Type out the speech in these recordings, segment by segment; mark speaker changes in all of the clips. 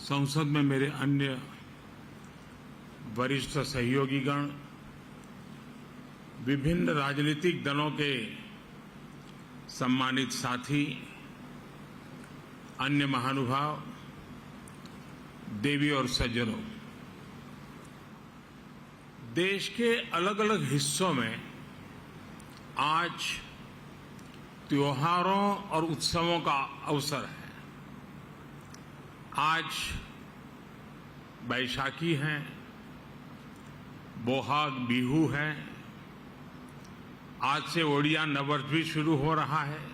Speaker 1: संसद में मेरे अन्य वरिष्ठ सहयोगीगण, विभिन्न राजनीतिक दलों के सम्मानित साथी, अन्य महानुभाव, देवी और सज्जनों, देश के अलग अलग हिस्सों में आज त्योहारों और उत्सवों का अवसर है। आज बैसाखी है, बोहाग बिहू है, आज से ओडिया नववर्ष भी शुरू हो रहा है।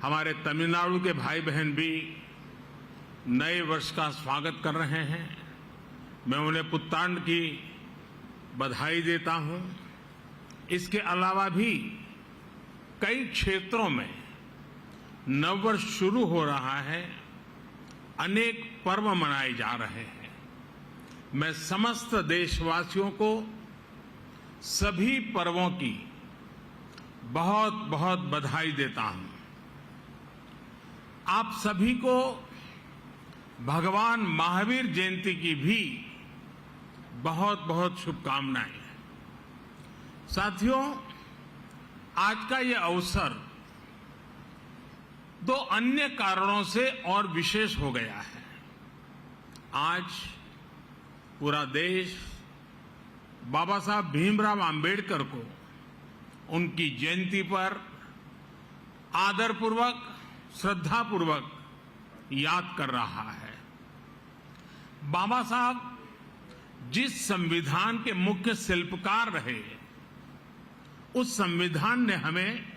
Speaker 1: हमारे तमिलनाडु के भाई बहन भी नए वर्ष का स्वागत कर रहे हैं। मैं उन्हें पुत्तांड की बधाई देता हूं। इसके अलावा भी कई क्षेत्रों में नववर्ष शुरू हो रहा है, अनेक पर्व मनाए जा रहे हैं। मैं समस्त देशवासियों को सभी पर्वों की बहुत बहुत बधाई देता हूं। आप सभी को भगवान महावीर जयंती की भी बहुत बहुत शुभकामनाएं। साथियों, आज का ये अवसर दो अन्य कारणों से और विशेष हो गया है। आज पूरा देश बाबा साहब भीमराव आंबेडकर को उनकी जयंती पर आदरपूर्वक, श्रद्धापूर्वक याद कर रहा है। बाबा साहब जिस संविधान के मुख्य शिल्पकार रहे, उस संविधान ने हमें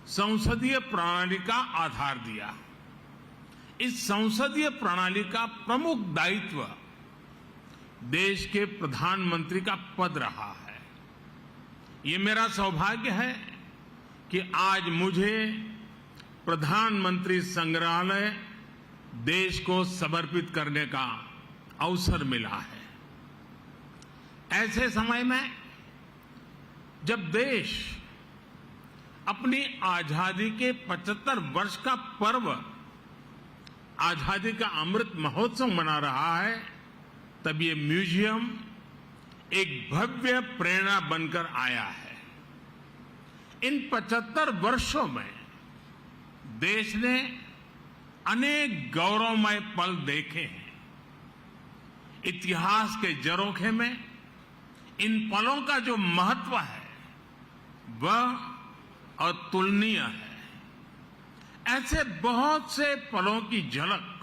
Speaker 1: संसदीय प्रणाली का आधार दिया। इस संसदीय प्रणाली का प्रमुख दायित्व देश के प्रधानमंत्री का पद रहा है। ये मेरा सौभाग्य है कि आज मुझे प्रधानमंत्री संग्रहालय देश को समर्पित करने का अवसर मिला है। ऐसे समय में जब देश अपनी आजादी के 75 वर्ष का पर्व, आजादी का अमृत महोत्सव मना रहा है, तब ये म्यूजियम एक भव्य प्रेरणा बनकर आया है। इन 75 वर्षों में देश ने अनेक गौरवमय पल देखे हैं। इतिहास के झरोखे में इन पलों का जो महत्व है वह अतुलनीय है। ऐसे बहुत से पलों की झलक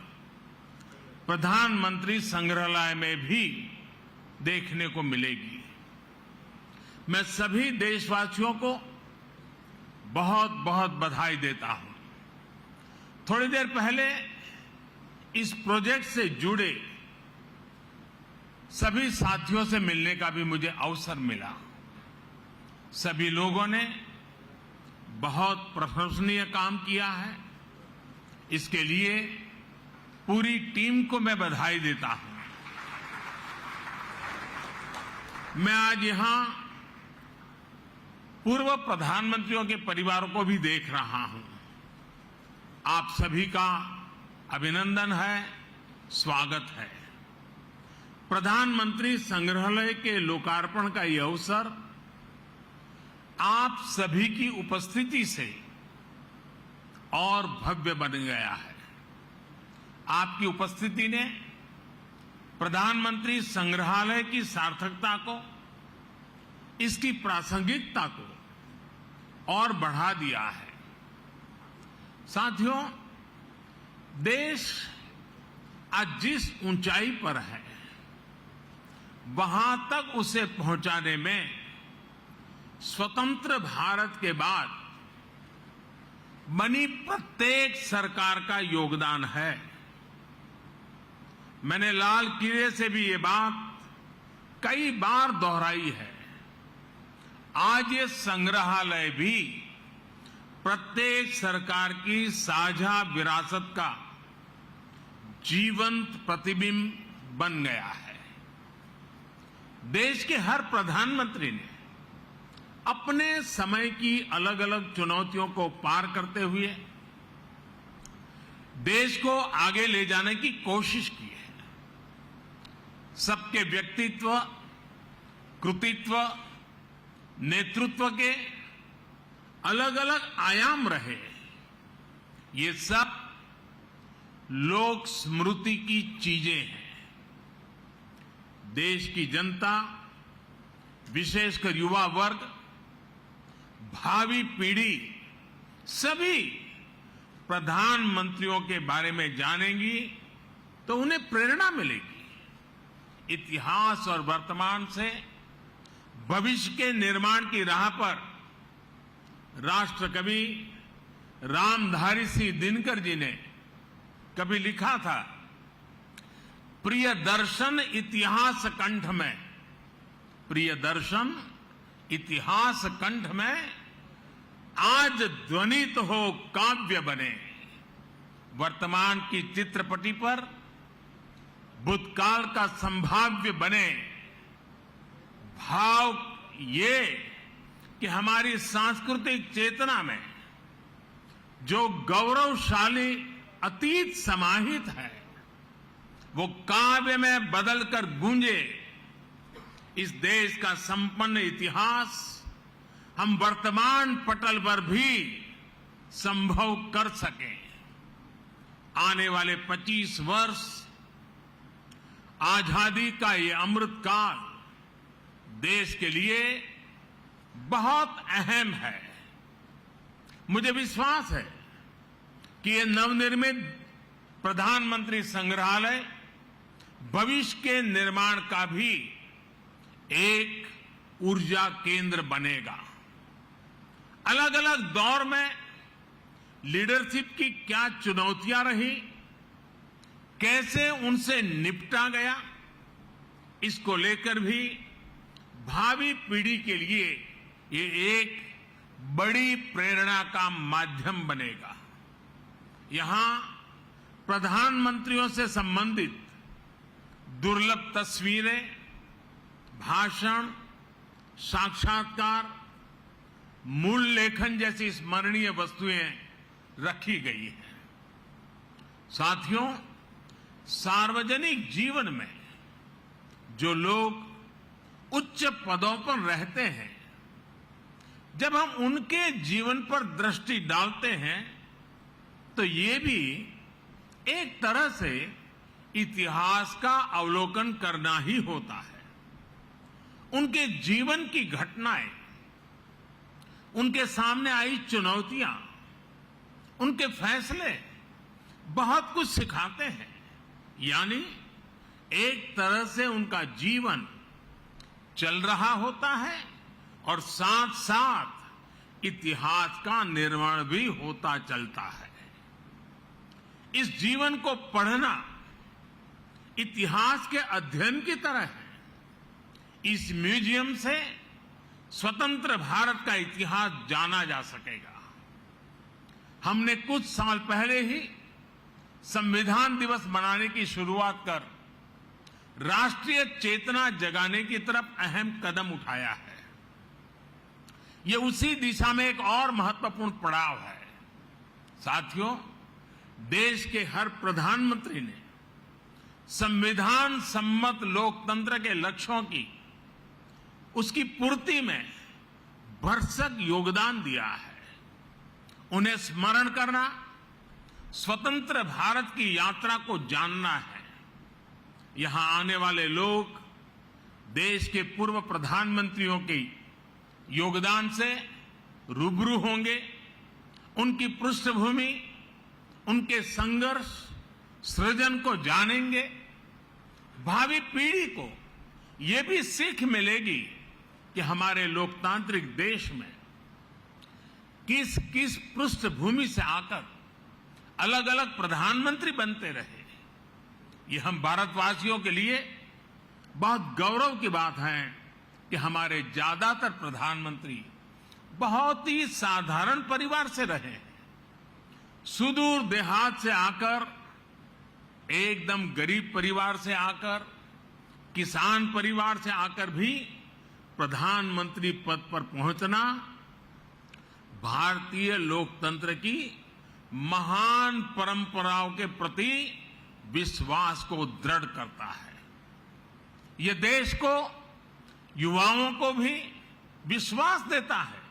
Speaker 1: प्रधानमंत्री संग्रहालय में भी देखने को मिलेगी। मैं सभी देशवासियों को बहुत बहुत बधाई देता हूं। थोड़ी देर पहले इस प्रोजेक्ट से जुड़े सभी साथियों से मिलने का भी मुझे अवसर मिला। सभी लोगों ने बहुत प्रशंसनीय काम किया है। इसके लिए पूरी टीम को मैं बधाई देता हूं। मैं आज यहां पूर्व प्रधानमंत्रियों के परिवारों को भी देख रहा हूं। आप सभी का अभिनंदन है, स्वागत है। प्रधानमंत्री संग्रहालय के लोकार्पण का यह अवसर आप सभी की उपस्थिति से और भव्य बन गया है। आपकी उपस्थिति ने प्रधानमंत्री संग्रहालय की सार्थकता को, इसकी प्रासंगिकता को और बढ़ा दिया है। साथियों, देश आज जिस ऊंचाई पर है, वहां तक उसे पहुंचाने में स्वतंत्र भारत के बाद बनी प्रत्येक सरकार का योगदान है। मैंने लाल किले से भी ये बात कई बार दोहराई है। आज ये संग्रहालय भी प्रत्येक सरकार की साझा विरासत का जीवंत प्रतिबिंब बन गया है। देश के हर प्रधानमंत्री ने अपने समय की अलग अलग चुनौतियों को पार करते हुए देश को आगे ले जाने की कोशिश की है। सबके व्यक्तित्व, कृतित्व, नेतृत्व के अलग अलग आयाम रहे। ये सब लोक स्मृति की चीजें हैं। देश की जनता, विशेषकर युवा वर्ग, भावी पीढ़ी सभी प्रधानमंत्रियों के बारे में जानेंगी तो उन्हें प्रेरणा मिलेगी। इतिहास और वर्तमान से भविष्य के निर्माण की राह पर राष्ट्र कवि रामधारी सिंह दिनकर जी ने कभी लिखा था, प्रिय दर्शन इतिहास कंठ में, प्रिय दर्शन इतिहास कंठ में, आज ध्वनित हो काव्य बने। वर्तमान की चित्रपटी पर भूतकाल का संभाव्य बने। भाव ये कि हमारी सांस्कृतिक चेतना में जो गौरवशाली अतीत समाहित है वो काव्य में बदलकर गूंजे। इस देश का संपन्न इतिहास हम वर्तमान पटल पर भी संभव कर सकें। आने वाले 25 वर्ष आजादी का ये अमृत काल देश के लिए बहुत अहम है। मुझे विश्वास है कि ये नवनिर्मित प्रधानमंत्री संग्रहालय भविष्य के निर्माण का भी एक ऊर्जा केंद्र बनेगा। अलग अलग दौर में लीडरशिप की क्या चुनौतियां रही, कैसे उनसे निपटा गया, इसको लेकर भी भावी पीढ़ी के लिए ये एक बड़ी प्रेरणा का माध्यम बनेगा। यहां प्रधानमंत्रियों से संबंधित दुर्लभ तस्वीरें, भाषण, साक्षात्कार, मूल लेखन जैसी स्मरणीय वस्तुएं रखी गई हैं। साथियों, सार्वजनिक जीवन में जो लोग उच्च पदों पर रहते हैं, जब हम उनके जीवन पर दृष्टि डालते हैं तो ये भी एक तरह से इतिहास का अवलोकन करना ही होता है। उनके जीवन की घटनाएं, उनके सामने आई चुनौतियां, उनके फैसले बहुत कुछ सिखाते हैं। यानी एक तरह से उनका जीवन चल रहा होता है और साथ साथ इतिहास का निर्माण भी होता चलता है। इस जीवन को पढ़ना इतिहास के अध्ययन की तरह है। इस म्यूजियम से स्वतंत्र भारत का इतिहास जाना जा सकेगा। हमने कुछ साल पहले ही संविधान दिवस मनाने की शुरुआत कर राष्ट्रीय चेतना जगाने की तरफ अहम कदम उठाया है। ये उसी दिशा में एक और महत्वपूर्ण पड़ाव है। साथियों, देश के हर प्रधानमंत्री ने संविधान सम्मत लोकतंत्र के लक्ष्यों की, उसकी पूर्ति में भरसक योगदान दिया है। उन्हें स्मरण करना, स्वतंत्र भारत की यात्रा को जानना है। यहां आने वाले लोग देश के पूर्व प्रधानमंत्रियों के योगदान से रूबरू होंगे। उनकी पृष्ठभूमि, उनके संघर्ष, सृजन को जानेंगे। भावी पीढ़ी को ये भी सीख मिलेगी कि हमारे लोकतांत्रिक देश में किस किस पृष्ठभूमि से आकर अलग अलग प्रधानमंत्री बनते रहे। ये हम भारतवासियों के लिए बहुत गौरव की बात है कि हमारे ज्यादातर प्रधानमंत्री बहुत ही साधारण परिवार से रहे हैं। सुदूर देहात से आकर, एकदम गरीब परिवार से आकर, किसान परिवार से आकर भी प्रधानमंत्री पद पर पहुंचना भारतीय लोकतंत्र की महान परंपराओं के प्रति विश्वास को दृढ़ करता है। ये देश को, युवाओं को भी विश्वास देता है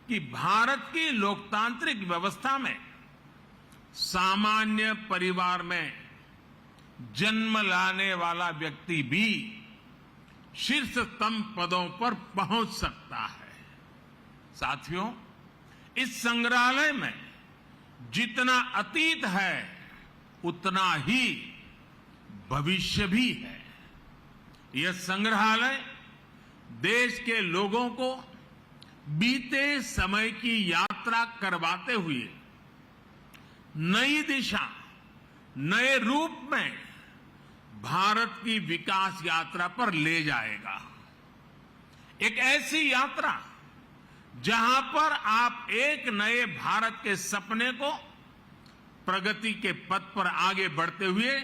Speaker 1: कि भारत की लोकतांत्रिक व्यवस्था में सामान्य परिवार में जन्म लाने वाला व्यक्ति भी शीर्षतम पदों पर पहुंच सकता है। साथियों, इस संग्रहालय में जितना अतीत है उतना ही भविष्य भी है। यह संग्रहालय देश के लोगों को बीते समय की यात्रा करवाते हुए नई दिशा, नए रूप में भारत की विकास यात्रा पर ले जाएगा। एक ऐसी यात्रा जहां पर आप एक नए भारत के सपने को प्रगति के पथ पर आगे बढ़ते हुए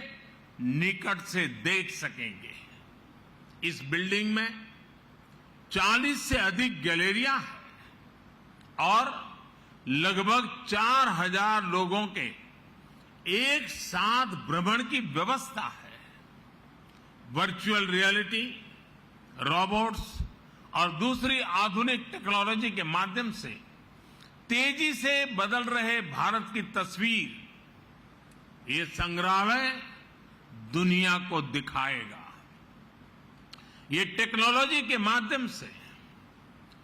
Speaker 1: निकट से देख सकेंगे। इस बिल्डिंग में 40 से अधिक गैलरियां हैं और लगभग 4000 लोगों के एक साथ भ्रमण की व्यवस्था है। वर्चुअल रियलिटी, रोबोट्स और दूसरी आधुनिक टेक्नोलॉजी के माध्यम से तेजी से बदल रहे भारत की तस्वीर ये संग्रहालय दुनिया को दिखाएगा। ये टेक्नोलॉजी के माध्यम से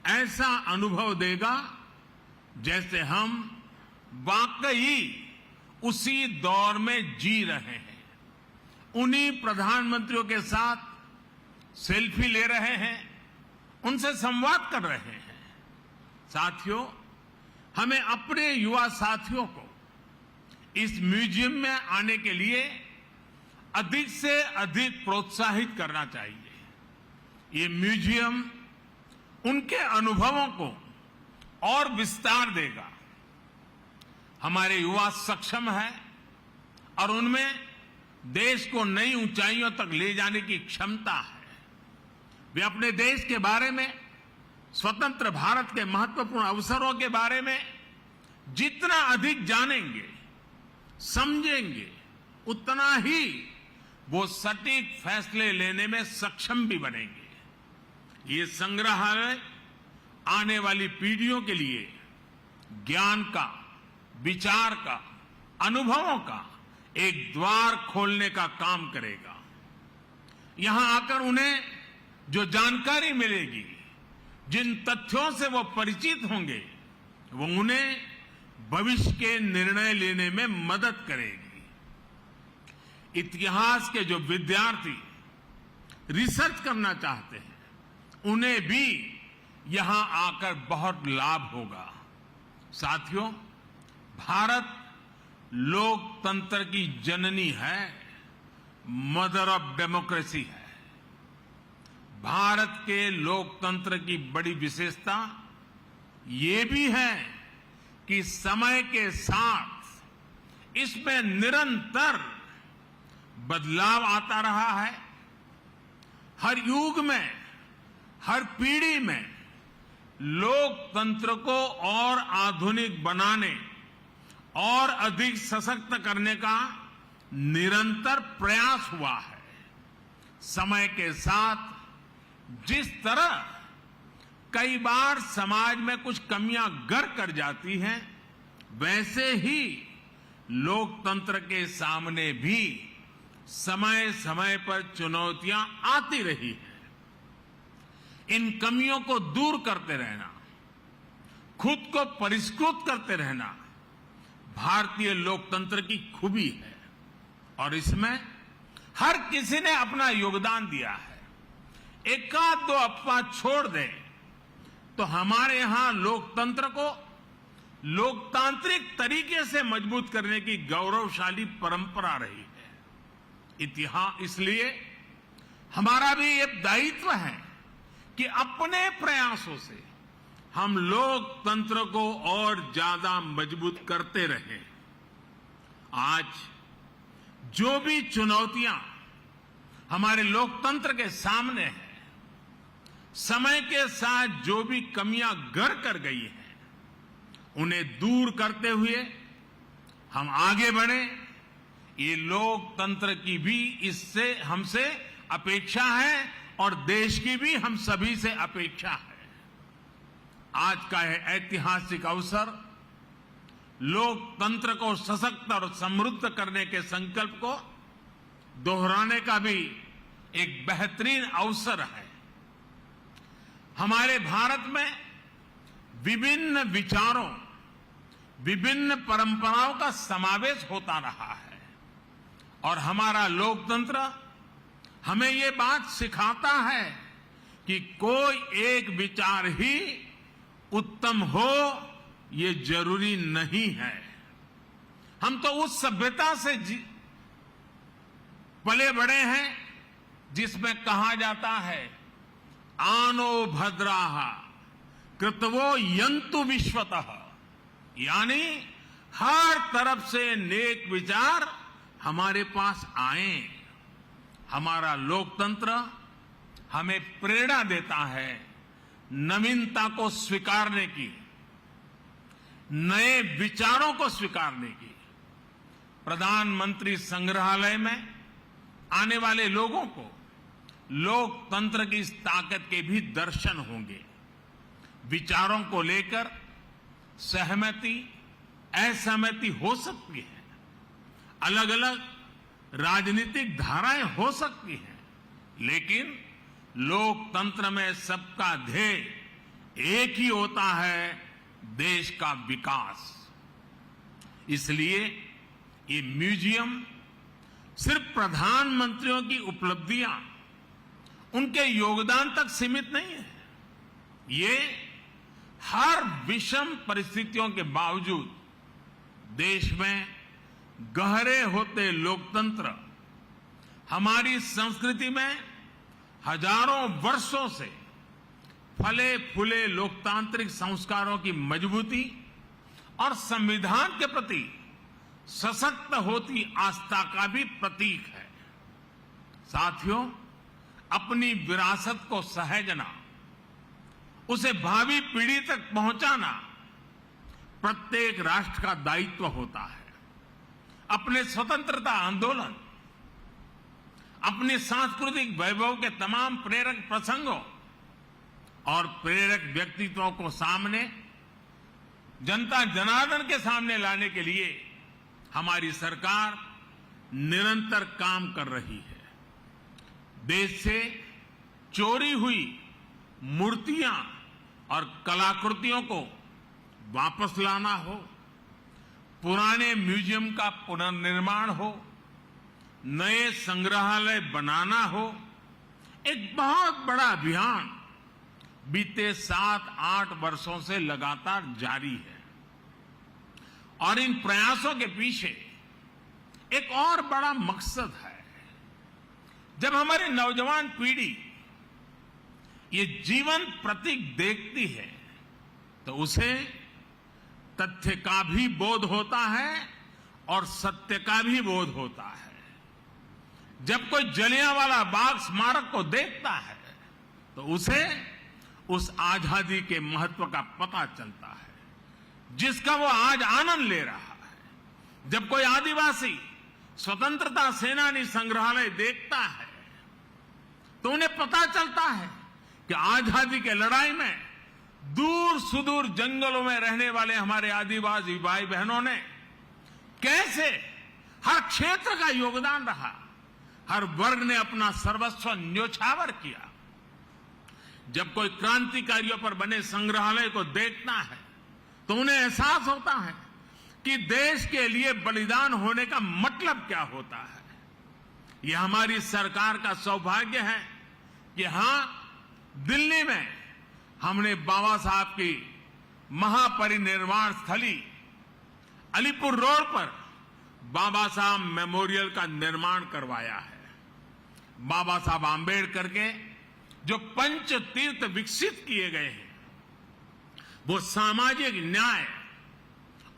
Speaker 1: ऐसा अनुभव देगा जैसे हम वाकई उसी दौर में जी रहे हैं। उन्हीं प्रधानमंत्रियों के साथ सेल्फी ले रहे हैं, उनसे संवाद कर रहे हैं। साथियों, हमें अपने युवा साथियों को इस म्यूजियम में आने के लिए अधिक से अधिक प्रोत्साहित करना चाहिए। ये म्यूजियम उनके अनुभवों को और विस्तार देगा। हमारे युवा सक्षम है और उनमें देश को नई ऊंचाइयों तक ले जाने की क्षमता है। वे अपने देश के बारे में, स्वतंत्र भारत के महत्वपूर्ण अवसरों के बारे में जितना अधिक जानेंगे, समझेंगे, उतना ही वो सटीक फैसले लेने में सक्षम भी बनेंगे। ये संग्रहालय आने वाली पीढ़ियों के लिए ज्ञान का, विचार का, अनुभवों का एक द्वार खोलने का काम करेगा। यहां आकर उन्हें जो जानकारी मिलेगी, जिन तथ्यों से वो परिचित होंगे, वो उन्हें भविष्य के निर्णय लेने में मदद करेगी। इतिहास के जो विद्यार्थी रिसर्च करना चाहते हैं, उन्हें भी यहां आकर बहुत लाभ होगा। साथियों, भारत लोकतंत्र की जननी है, मदर ऑफ डेमोक्रेसी है। भारत के लोकतंत्र की बड़ी विशेषता ये भी है कि समय के साथ इसमें निरंतर बदलाव आता रहा है। हर युग में, हर पीढ़ी में लोकतंत्र को और आधुनिक बनाने और अधिक सशक्त करने का निरंतर प्रयास हुआ है। समय के साथ जिस तरह कई बार समाज में कुछ कमियां घर कर जाती हैं, वैसे ही लोकतंत्र के सामने भी समय समय पर चुनौतियां आती रही हैं। इन कमियों को दूर करते रहना, खुद को परिष्कृत करते रहना भारतीय लोकतंत्र की खूबी है और इसमें हर किसी ने अपना योगदान दिया है। एकाध दो अफवाह छोड़ दें तो हमारे यहां लोकतंत्र को लोकतांत्रिक तरीके से मजबूत करने की गौरवशाली परंपरा रही है। इतिहास इसलिए हमारा भी ये दायित्व है कि अपने प्रयासों से हम लोकतंत्र को और ज्यादा मजबूत करते रहें। आज जो भी चुनौतियां हमारे लोकतंत्र के सामने हैं, समय के साथ जो भी कमियां घर कर गई हैं, उन्हें दूर करते हुए हम आगे बढ़े, ये लोकतंत्र की भी इससे हमसे अपेक्षा है और देश की भी हम सभी से अपेक्षा है। आज का यह ऐतिहासिक अवसर लोकतंत्र को सशक्त और समृद्ध करने के संकल्प को दोहराने का भी एक बेहतरीन अवसर है। हमारे भारत में विभिन्न विचारों, विभिन्न परंपराओं का समावेश होता रहा है और हमारा लोकतंत्र हमें ये बात सिखाता है कि कोई एक विचार ही उत्तम हो ये जरूरी नहीं है। हम तो उस सभ्यता से पले बड़े हैं जिसमें कहा जाता है आनो भद्राः कृतवो यन्तु विश्वतः, यानी हर तरफ से नेक विचार हमारे पास आए। हमारा लोकतंत्र हमें प्रेरणा देता है नवीनता को स्वीकारने की, नए विचारों को स्वीकारने की। प्रधानमंत्री संग्रहालय में आने वाले लोगों को लोकतंत्र की इस ताकत के भी दर्शन होंगे। विचारों को लेकर सहमति, असहमति हो सकती है, अलग अलग राजनीतिक धाराएं हो सकती हैं, लेकिन लोकतंत्र में सबका ध्येय एक ही होता है, देश का विकास। इसलिए ये म्यूजियम सिर्फ प्रधानमंत्रियों की उपलब्धियां, उनके योगदान तक सीमित नहीं है। ये हर विषम परिस्थितियों के बावजूद देश में गहरे होते लोकतंत्र, हमारी संस्कृति में हजारों वर्षों से फले फूले लोकतांत्रिक संस्कारों की मजबूती और संविधान के प्रति सशक्त होती आस्था का भी प्रतीक है। साथियों, अपनी विरासत को सहेजना, उसे भावी पीढ़ी तक पहुंचाना प्रत्येक राष्ट्र का दायित्व होता है। अपने स्वतंत्रता आंदोलन, अपने सांस्कृतिक वैभव के तमाम प्रेरक प्रसंगों और प्रेरक व्यक्तित्वों को सामने, जनता जनार्दन के सामने लाने के लिए हमारी सरकार निरंतर काम कर रही है। देश से चोरी हुई मूर्तियां और कलाकृतियों को वापस लाना हो, पुराने म्यूजियम का पुनर्निर्माण हो, नए संग्रहालय बनाना हो, एक बहुत बड़ा अभियान बीते 7-8 वर्षों से लगातार जारी है। और इन प्रयासों के पीछे एक और बड़ा मकसद है। जब हमारी नौजवान पीढ़ी ये जीवन प्रतीक देखती है तो उसे तथ्य का भी बोध होता है और सत्य का भी बोध होता है। जब कोई जलियांवाला बाग स्मारक को देखता है तो उसे उस आजादी के महत्व का पता चलता है जिसका वो आज आनंद ले रहा है। जब कोई आदिवासी स्वतंत्रता सेनानी संग्रहालय देखता है तो उन्हें पता चलता है कि आजादी के लड़ाई में दूर सुदूर जंगलों में रहने वाले हमारे आदिवासी भाई बहनों ने कैसे हर क्षेत्र का योगदान रहा, हर वर्ग ने अपना सर्वस्व न्योछावर किया। जब कोई क्रांतिकारियों पर बने संग्रहालय को देखता है तो उन्हें एहसास होता है कि देश के लिए बलिदान होने का मतलब क्या होता है। यह हमारी सरकार का सौभाग्य है कि हां, दिल्ली में हमने बाबा साहब की महापरिनिर्वाण स्थली अलीपुर रोड पर बाबा साहब मेमोरियल का निर्माण करवाया है। बाबा साहब आंबेडकर के जो पंच तीर्थ विकसित किए गए हैं वो सामाजिक न्याय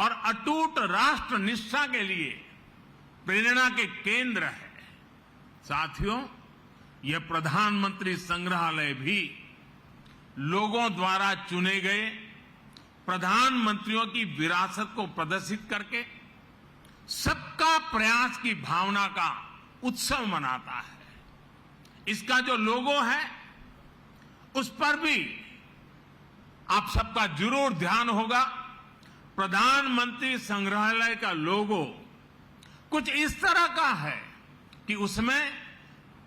Speaker 1: और अटूट राष्ट्र निष्ठा के लिए प्रेरणा के केंद्र है। साथियों, यह प्रधानमंत्री संग्रहालय भी लोगों द्वारा चुने गए प्रधानमंत्रियों की विरासत को प्रदर्शित करके सबका प्रयास की भावना का उत्सव मनाता है। इसका जो लोगो है उस पर भी आप सबका जरूर ध्यान होगा। प्रधानमंत्री संग्रहालय का लोगो कुछ इस तरह का है कि उसमें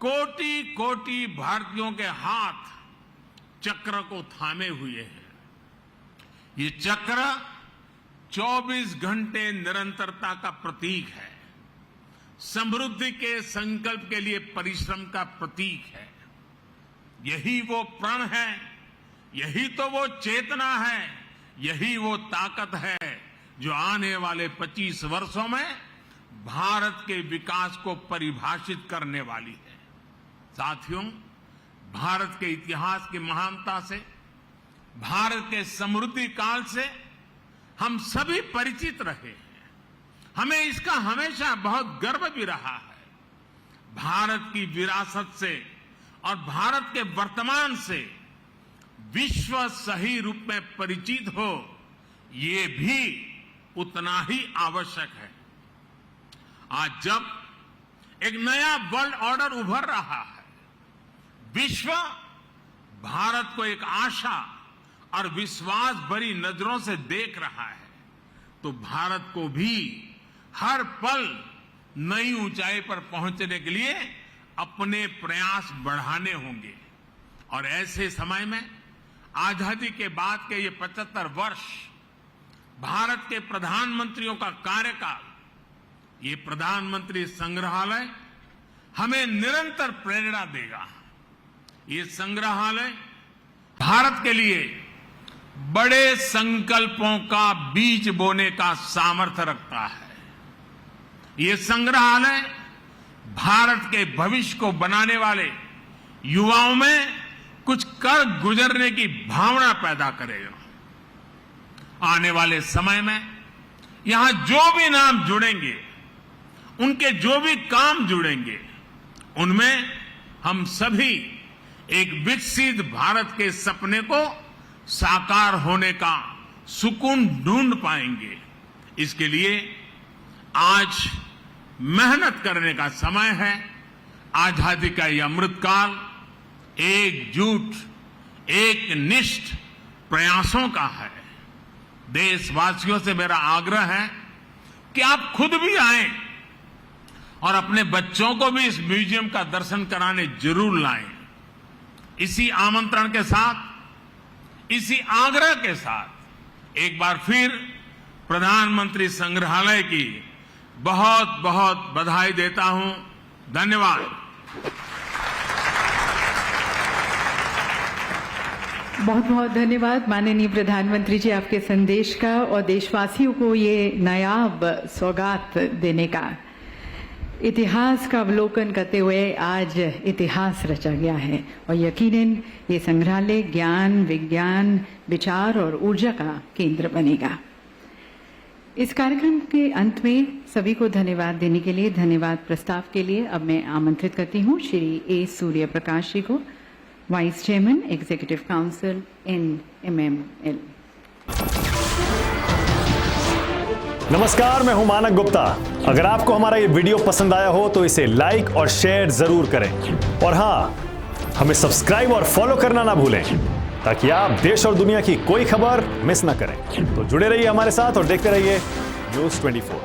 Speaker 1: कोटि कोटि भारतीयों के हाथ चक्र को थामे हुए हैं। ये चक्र 24 घंटे निरंतरता का प्रतीक है, समृद्धि के संकल्प के लिए परिश्रम का प्रतीक है। यही वो प्रण है, यही तो वो चेतना है, यही वो ताकत है जो आने वाले 25 वर्षों में भारत के विकास को परिभाषित करने वाली है। साथियों, भारत के इतिहास की महानता से, भारत के समृद्धि काल से हम सभी परिचित रहे हैं। हमें इसका हमेशा बहुत गर्व भी रहा है। भारत की विरासत से और भारत के वर्तमान से विश्व सही रूप में परिचित हो, ये भी उतना ही आवश्यक है। आज जब एक नया वर्ल्ड ऑर्डर उभर रहा है, विश्व भारत को एक आशा और विश्वास भरी नजरों से देख रहा है, तो भारत को भी हर पल नई ऊंचाई पर पहुंचने के लिए अपने प्रयास बढ़ाने होंगे। और ऐसे समय में आजादी के बाद के ये 75 वर्ष, भारत के प्रधानमंत्रियों का कार्यकाल, ये प्रधानमंत्री संग्रहालय हमें निरंतर प्रेरणा देगा। ये संग्रहालय भारत के लिए बड़े संकल्पों का बीज बोने का सामर्थ्य रखता है। ये संग्रहालय भारत के भविष्य को बनाने वाले युवाओं में कुछ कर गुजरने की भावना पैदा करेगा। आने वाले समय में यहां जो भी नाम जुड़ेंगे, उनके जो भी काम जुड़ेंगे, उनमें हम सभी एक विकसित भारत के सपने को साकार होने का सुकून ढूंढ पाएंगे। इसके लिए आज मेहनत करने का समय है। आजादी का यह अमृतकाल एकजुट, एक निष्ठ प्रयासों का है। देशवासियों से मेरा आग्रह है कि आप खुद भी आएं और अपने बच्चों को भी इस म्यूजियम का दर्शन कराने जरूर लाएं। इसी आमंत्रण के साथ, इसी आग्रह के साथ एक बार फिर प्रधानमंत्री संग्रहालय की बहुत बहुत बधाई देता हूं। धन्यवाद।
Speaker 2: बहुत बहुत धन्यवाद माननीय प्रधानमंत्री जी, आपके संदेश का और देशवासियों को ये नायाब सौगात देने का। इतिहास का अवलोकन करते हुए आज इतिहास रचा गया है और यकीनन ये संग्रहालय ज्ञान, विज्ञान, विचार और ऊर्जा का केंद्र बनेगा। इस कार्यक्रम के अंत में सभी को धन्यवाद देने के लिए, धन्यवाद प्रस्ताव के लिए अब मैं आमंत्रित करती हूँ श्री ए सूर्य प्रकाश जी को, vice chairman executive council NMML।
Speaker 3: नमस्कार, मैं हूं मानक गुप्ता। अगर आपको हमारा ये वीडियो पसंद आया हो तो इसे लाइक और शेयर जरूर करें और हाँ, हमें सब्सक्राइब और फॉलो करना ना भूलें ताकि आप देश और दुनिया की कोई खबर मिस ना करें। तो जुड़े रहिए हमारे साथ और देखते रहिए न्यूज़ 24।